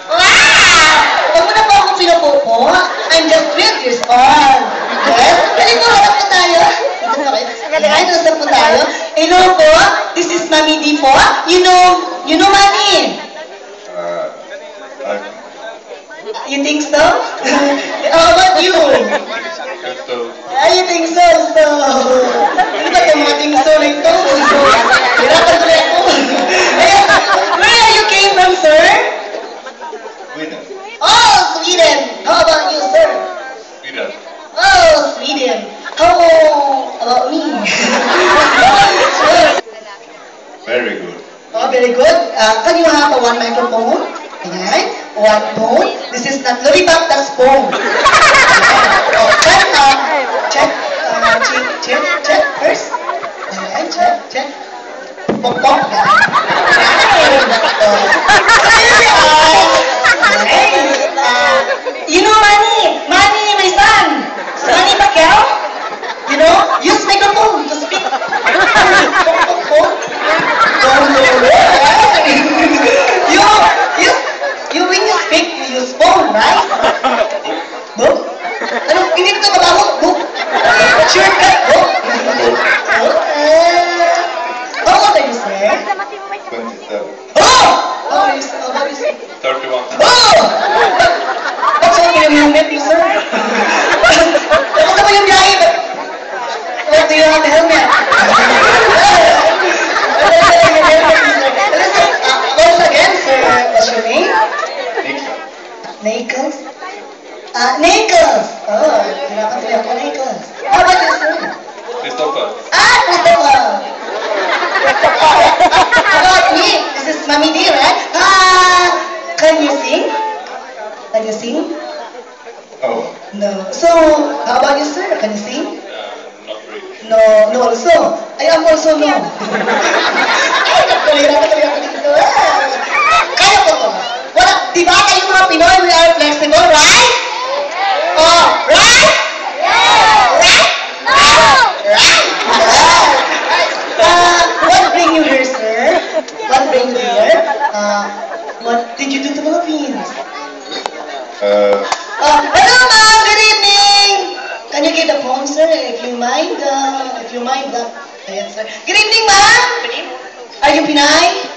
Wow! Huwag mo na po akong pinupupo. I'm just 12 years old. Yes? Halika po, harap po tayo. Ayan, usap po tayo. Hello po, this is Mami D po. You know Mami? You think so? How about you? You think so? Ano ba itong mga think so na ito? Hirapan tuloy ako. Where are you came from, sir? Sweden. Oh, Sweden. How about you, sir? Sweden. Oh, Sweden. How about me? Very good. Oh, very good. Can you have one microphone? Ayan. One phone. This is not lollipop, that's phone. Oh, check first. Ayan, check. Pop. You know Manny, my son. Manny Pacquiao. You know, use microphone to speak. You when you speak, you use phone, right? Book? Ano, hindi ko kabaho? Book? Shortcut, book? How old are you, sir? 27. Oh! How about you, sir? 31. Oh! That's all yung helmet you, sir. Tapos naman yung biyahe, but what do you have the helmet? Once again, sir, what's your name? Nichols? Nichols! Oh, hirapan tuloy ako, Nichols. How about you, sir? Christopher. Christopher! How about me? This is Mami D, right? Can you sing? Can you sing? Oh. No. So, how about you, sir? Can you sing? Not really. No also. I am also no. Ay, nagkulira ako dito. Kaya ko to. Wala, di ba kayo mga Pinoy, we are flexible, right? Oh, right? Right? What bring you here, sir? What bring you here? What did you do to Philippines? Hello, ma'am. Good evening. Can you get the phone, sir? If you mind, Ayan, sir. Good evening, ma'am. Are you Pinay?